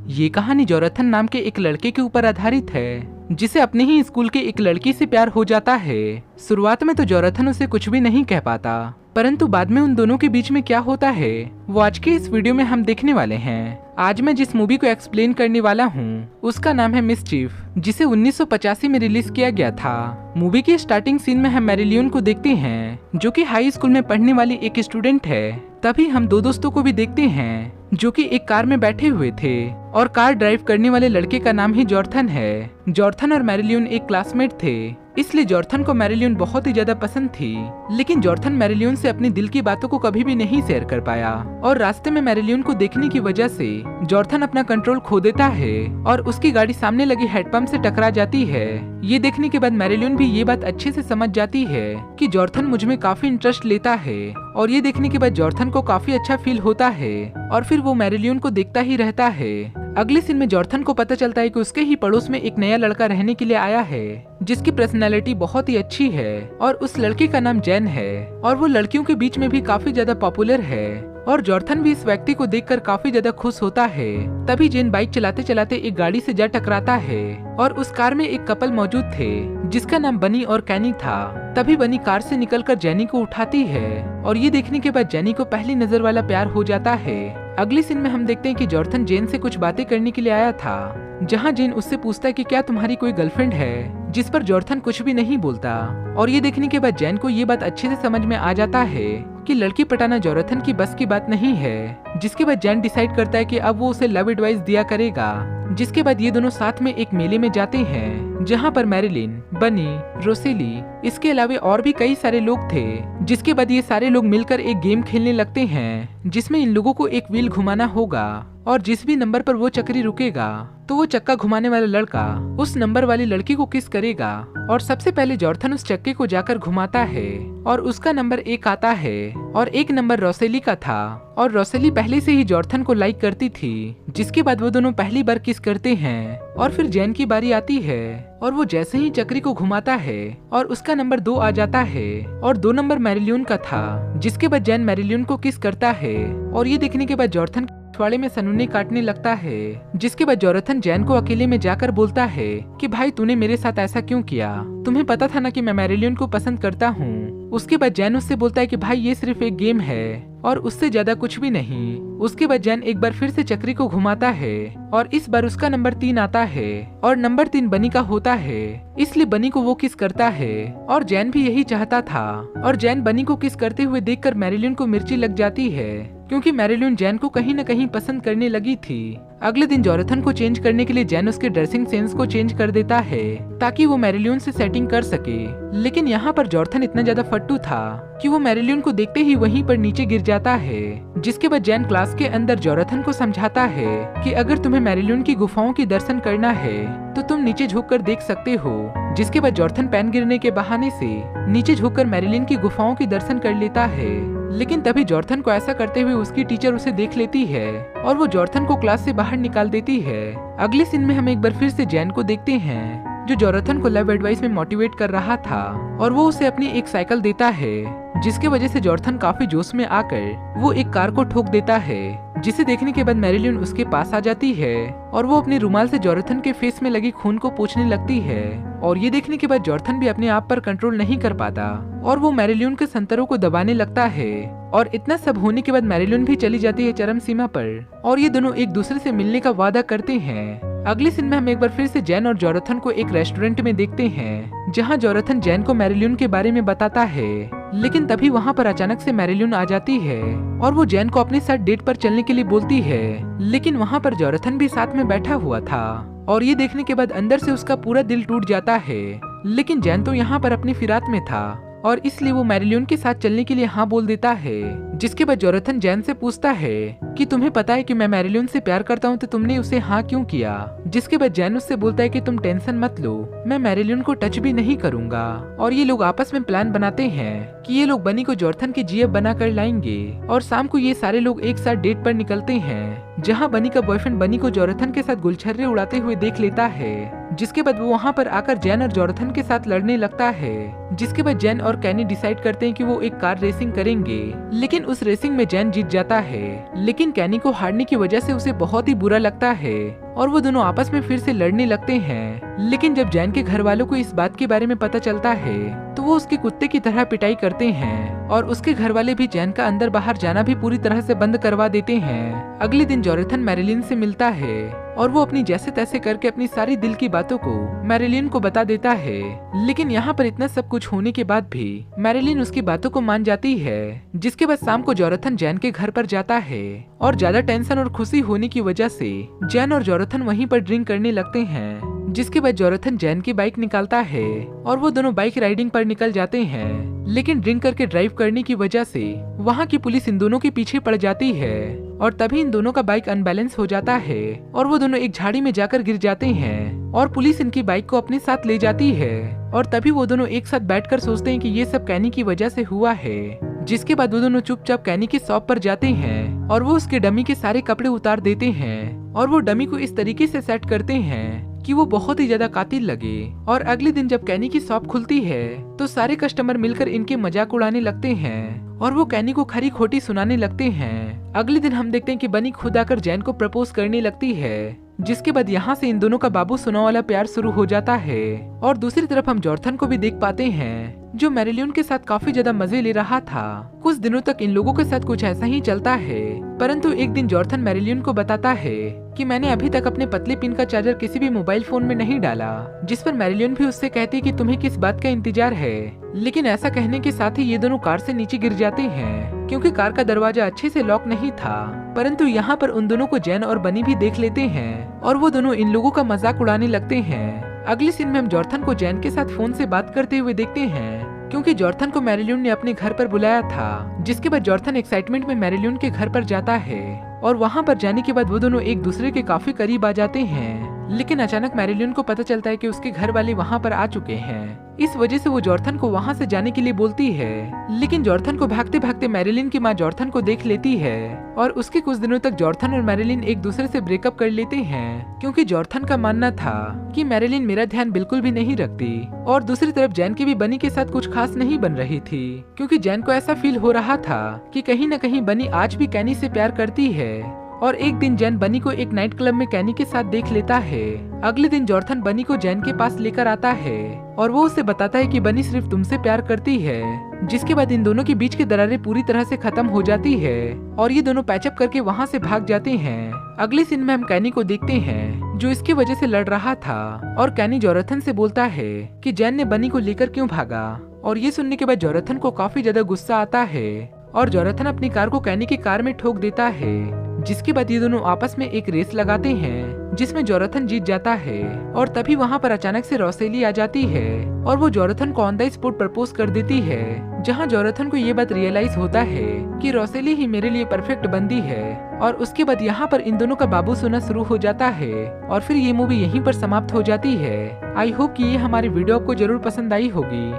ये कहानी जोनाथन नाम के एक लड़के के ऊपर आधारित है जिसे अपने ही स्कूल के एक लड़की से प्यार हो जाता है। शुरुआत में तो जोनाथन उसे कुछ भी नहीं कह पाता, परंतु बाद में उन दोनों के बीच में क्या होता है वो आज के इस वीडियो में हम देखने वाले हैं। आज मैं जिस मूवी को एक्सप्लेन करने वाला हूँ उसका नाम है मिसचीफ, जिसे 1985 में रिलीज किया गया था। मूवी की स्टार्टिंग सीन में हम मैरिलियन को देखते हैं जो कि हाई स्कूल में पढ़ने वाली एक स्टूडेंट है। तभी हम दो दोस्तों को भी देखते हैं जो कि एक कार में बैठे हुए थे और कार ड्राइव करने वाले लड़के का नाम ही जोनाथन है। जोनाथन और मैरिलियन एक क्लासमेट थे, इसलिए जोनाथन को मैरिलियन बहुत ही ज्यादा पसंद थी। लेकिन जोनाथन मैरिलियन से अपनी दिल की बातों को कभी भी नहीं शेयर कर पाया और रास्ते में मैरिलियन को देखने की वजह से जोनाथन अपना कंट्रोल खो देता है और उसकी गाड़ी सामने लगी हेडपंप से टकरा जाती है। ये देखने के बाद मैरिलियन भी ये बात अच्छे से समझ जाती है कि जोनाथन मुझ में काफी इंटरेस्ट लेता है और ये देखने के बाद जोनाथन को काफी अच्छा फील होता है और फिर वो मैरिलियन को देखता ही रहता है। अगले सीन में जोनाथन को पता चलता है कि उसके ही पड़ोस में एक नया लड़का रहने के लिए आया है जिसकी पर्सनैलिटी बहुत ही अच्छी है और उस लड़के का नाम जैन है और वो लड़कियों के बीच में भी काफी ज्यादा पॉपुलर है और जोनाथन भी इस व्यक्ति को देखकर काफी ज्यादा खुश होता है। तभी जैन बाइक चलाते चलाते एक गाड़ी से जा टकराता है और उस कार में एक कपल मौजूद थे जिसका नाम बनी और कैनी था। तभी बनी कार से निकलकर जैनी को उठाती है और ये देखने के बाद जैनी को पहली नजर वाला प्यार हो जाता है। अगली सीन में हम देखते हैं कि जोनाथन जैन से कुछ बातें करने के लिए आया था, जहां जैन उससे पूछता है कि क्या तुम्हारी कोई गर्लफ्रेंड है, जिस पर जोनाथन कुछ भी नहीं बोलता। और ये देखने के बाद जैन को ये बात अच्छे से समझ में आ जाता है कि लड़की पटाना जोनाथन की बस की बात नहीं है। जिसके बाद जैन डिसाइड करता है कि अब वो उसे लव एडवाइस दिया करेगा। जिसके बाद ये दोनों साथ में एक मेले में जाते हैं जहाँ पर मैरिलिन, बनी, रोसेली, इसके अलावा और भी कई सारे लोग थे। जिसके बाद ये सारे लोग मिलकर एक गेम खेलने लगते हैं जिसमें इन लोगों को एक व्हील घुमाना होगा और जिस भी नंबर पर वो चक्री रुकेगा तो वो चक्का घुमाने वाला लड़का उस नंबर वाली लड़की को किस करेगा। और सबसे पहले जोनाथन उस चक्के को जाकर घुमाता है और उसका नंबर 1 आता है और एक नंबर रोसेली का था और रोसेली पहले से ही जोनाथन को लाइक करती थी। जिसके बाद वो दोनों पहली बार किस करते हैं और फिर जैन की बारी आती है और वो जैसे ही चक्री को घुमाता है और उसका नंबर 2 आ जाता है और 2 नंबर मैरिलियन का था। जिसके बाद जैन मैरिलियन को किस करता है और ये देखने के बाद जोनाथन पिछवाड़े में सनूने काटने लगता है। जिसके बाद जोनाथन जैन को अकेले में जाकर बोलता है कि भाई तूने मेरे साथ ऐसा क्यों किया, तुम्हें पता था ना कि मैं मैरिलियन को पसंद करता हूँ। उसके बाद जैन उससे बोलता है कि भाई ये सिर्फ एक गेम है और उससे ज्यादा कुछ भी नहीं। उसके बाद जैन एक बार फिर से चक्री को घुमाता है और इस बार उसका नंबर 3 आता है और नंबर 3 बनी का होता है, इसलिए बनी को वो किस करता है और जैन भी यही चाहता था। और जैन बनी को किस करते हुए देखकर मैरिलियन को मिर्ची लग जाती है क्योंकि मैरिलियन जैन को कहीं न कहीं पसंद करने लगी थी। अगले दिन जोनाथन को चेंज करने के लिए जैन उसके ड्रेसिंग सेंस को चेंज कर देता है ताकि वो मैरिलियन से सेटिंग कर सके। लेकिन यहाँ पर जोनाथन इतना ज्यादा फट्टू था कि वो मैरिलियन को देखते ही वहीं पर नीचे गिर जाता है। जिसके बाद जैन क्लास के अंदर जोनाथन को समझाता है कि अगर तुम्हें मैरिलियन की गुफाओं की दर्शन करना है तो तुम नीचे झुककर देख सकते हो। जिसके बाद जोनाथन पैन गिरने के बहाने से नीचे झुककर मैरिलियन की गुफाओं की दर्शन कर लेता है। लेकिन तभी जोनाथन को ऐसा करते हुए उसकी टीचर उसे देख लेती है और वो जोनाथन को क्लास से बाहर निकाल देती है। अगले सीन में हम एक बार फिर से जैन को देखते हैं जो जोनाथन को लव एडवाइस में मोटिवेट कर रहा था और वो उसे अपनी एक साइकिल देता है। जिसके वजह से जोनाथन काफी जोश में आकर वो एक कार को ठोक देता है। जिसे देखने के बाद मैरिलियन उसके पास आ जाती है और वो अपने रुमाल से जोनाथन के फेस में लगी खून को पोंछने लगती है। और ये देखने के बाद जोनाथन भी अपने आप पर कंट्रोल नहीं कर पाता और वो मैरिलियन के संतरों को दबाने लगता है। और इतना सब होने के बाद मैरिलियन भी चली जाती है चरम सीमा पर और ये दोनों एक दूसरे से मिलने का वादा करते हैं। अगले सीन में हम एक बार फिर से जैन और जोनाथन को एक रेस्टोरेंट में देखते हैं जहां जोनाथन जैन को मैरिलियन के बारे में बताता है। लेकिन तभी वहां पर अचानक से मैरिलियन आ जाती है और वो जैन को अपने साथ डेट पर चलने के लिए बोलती है। लेकिन वहां पर जोनाथन भी साथ में बैठा हुआ था और ये देखने के बाद अंदर से उसका पूरा दिल टूट जाता है। लेकिन जैन तो यहाँ पर अपनी फिराक में था और इसलिए वो मैरिलियन के साथ चलने के लिए हाँ बोल देता है। जिसके बाद जोनाथन जैन से पूछता है कि तुम्हें पता है कि मैं मैरिलियन से प्यार करता हूँ तो तुमने उसे हाँ क्यों किया। जिसके बाद जैन उससे बोलता है कि तुम टेंशन मत लो, मैं मैरिलियन को टच भी नहीं करूंगा। और ये लोग आपस में प्लान बनाते हैं कि ये लोग बनी को जोनाथन की जीएफ बना कर लाएंगे और शाम को ये सारे लोग एक साथ डेट पर निकलते हैं जहाँ बनी का बॉयफ्रेंड बनी को जोनाथन के साथ गुलछर्रे उड़ाते हुए देख लेता है। जिसके बाद वो वहाँ पर आकर जैन और जोनाथन के साथ लड़ने लगता है। जिसके बाद जैन और कैनी डिसाइड करते हैं कि वो एक कार रेसिंग करेंगे, लेकिन उस रेसिंग में जैन जीत जाता है। लेकिन कैनी को हारने की वजह से उसे बहुत ही बुरा लगता है और वो दोनों आपस में फिर से लड़ने लगते हैं। लेकिन जब जैन के घर वालों को इस बात के बारे में पता चलता है तो वो उसके कुत्ते की तरह पिटाई करते हैं और उसके घर वाले भी जैन का अंदर बाहर जाना भी पूरी तरह से बंद करवा देते हैं। अगले दिन जोनाथन मैरिलिन से मिलता है और वो अपनी जैसे तैसे करके अपनी सारी दिल की बातों को मैरिलिन को बता देता है। लेकिन यहाँ पर इतना सब कुछ होने के बाद भी मैरिलिन उसकी बातों को मान जाती है। जिसके बाद शाम को जोनाथन जैन के घर पर जाता है और ज्यादा टेंशन और खुशी होने की वजह से जैन और जोनाथन वहीं पर ड्रिंक करने लगते हैं। जिसके बाद जोनाथन जैन की बाइक निकालता है और वो दोनों बाइक राइडिंग पर निकल जाते हैं। लेकिन ड्रिंक करके ड्राइव करने की वजह से वहाँ की पुलिस इन दोनों के पीछे पड़ जाती है और तभी इन दोनों का बाइक अनबैलेंस हो जाता है और वो दोनों एक झाड़ी में जाकर गिर जाते हैं और पुलिस इनकी बाइक को अपने साथ ले जाती है। और तभी वो दोनों एक साथ बैठकर सोचते हैं कि ये सब कैनी की वजह से हुआ है। जिसके बाद वो दोनों चुपचाप कैनी के शॉप पर जाते हैं और वो उसके डमी के सारे कपड़े उतार देते हैं और वो डमी को इस तरीके से सेट करते हैं कि वो बहुत ही ज्यादा कातिल लगे। और अगले दिन जब कैनी की शॉप खुलती है तो सारे कस्टमर मिलकर इनके मजाक उड़ाने लगते हैं और वो कैनी को खरी खोटी सुनाने लगते हैं। अगले दिन हम देखते हैं कि बनी खुद आकर जैन को प्रपोज करने लगती है। जिसके बाद यहाँ से इन दोनों का बाबू सुना वाला प्यार शुरू हो जाता है। और दूसरी तरफ हम जोनाथन को भी देख पाते हैं जो मैरिलिन के साथ काफी ज्यादा मजे ले रहा था। कुछ दिनों तक इन लोगों के साथ कुछ ऐसा ही चलता है, परंतु एक दिन जोनाथन मैरिलिन को बताता है कि मैंने अभी तक अपने पतले पिन का चार्जर किसी भी मोबाइल फोन में नहीं डाला। जिस पर मैरिलिन भी उससे कहती है कि तुम्हें किस बात का इंतजार है। लेकिन ऐसा कहने के साथ ही ये दोनों कार से नीचे गिर जाते हैं क्योंकि कार का दरवाजा अच्छे से लॉक नहीं था। परंतु यहाँ पर उन दोनों को जैन और बनी भी देख लेते हैं और वो दोनों इन लोगों का मजाक उड़ाने लगते हैं। अगले सीन में हम जोनाथन को जैन के साथ फोन से बात करते हुए देखते हैं क्योंकि जोनाथन को मैरिलिन ने अपने घर पर बुलाया था। जिसके बाद जोनाथन एक्साइटमेंट में मैरिलिन के घर पर जाता है और वहाँ पर जाने के बाद वो दोनों एक दूसरे के काफी करीब आ जाते हैं। लेकिन अचानक मैरिलिन को पता चलता है कि उसके घर वाले वहाँ पर आ चुके हैं। इस वजह से वो जोनाथन को वहाँ से जाने के लिए बोलती है। लेकिन जोनाथन को भागते भागते मैरिलिन की माँ जोनाथन को देख लेती है और उसके कुछ दिनों तक जोनाथन और मैरिलिन एक दूसरे से ब्रेकअप कर लेते हैं क्योंकि जोनाथन का मानना था कि मैरिलिन मेरा ध्यान बिल्कुल भी नहीं रखती। और दूसरी तरफ जैन की भी बनी के साथ कुछ खास नहीं बन रही थी क्योंकि जैन को ऐसा फील हो रहा था कि कहीं न कहीं बनी आज भी कैनी से प्यार करती है। और एक दिन जैन बनी को एक नाइट क्लब में कैनी के साथ देख लेता है। अगले दिन जोनाथन बनी को जैन के पास लेकर आता है और वो उसे बताता है कि बनी सिर्फ तुमसे प्यार करती है। जिसके बाद इन दोनों के बीच की दरारें पूरी तरह से खत्म हो जाती है और ये दोनों पैचअप करके वहाँ से भाग जाते हैं। अगले सीन में हम कैनी को देखते हैं जो इसकी वजह से लड़ रहा था और कैनी जोनाथन से बोलता है कि जैन ने बनी को लेकर क्यों भागा। और ये सुनने के बाद जोनाथन को काफी ज्यादा गुस्सा आता है और जोनाथन अपनी कार को कैनी की कार में ठोक देता है। जिसके बाद ये दोनों आपस में एक रेस लगाते हैं जिसमें जोनाथन जीत जाता है। और तभी वहाँ पर अचानक से रोसेली आ जाती है और वो जोनाथन को ऑन द स्पॉट प्रपोज कर देती है। जहाँ जोनाथन को ये बात रियलाइज होता है कि रोसेली ही मेरे लिए परफेक्ट बंदी है। और उसके बाद यहाँ पर इन दोनों का बाबू सोना शुरू हो जाता है और फिर ये मूवी यहीं पर समाप्त हो जाती है। आई होप कि ये हमारी वीडियो आपको जरूर पसंद आई होगी।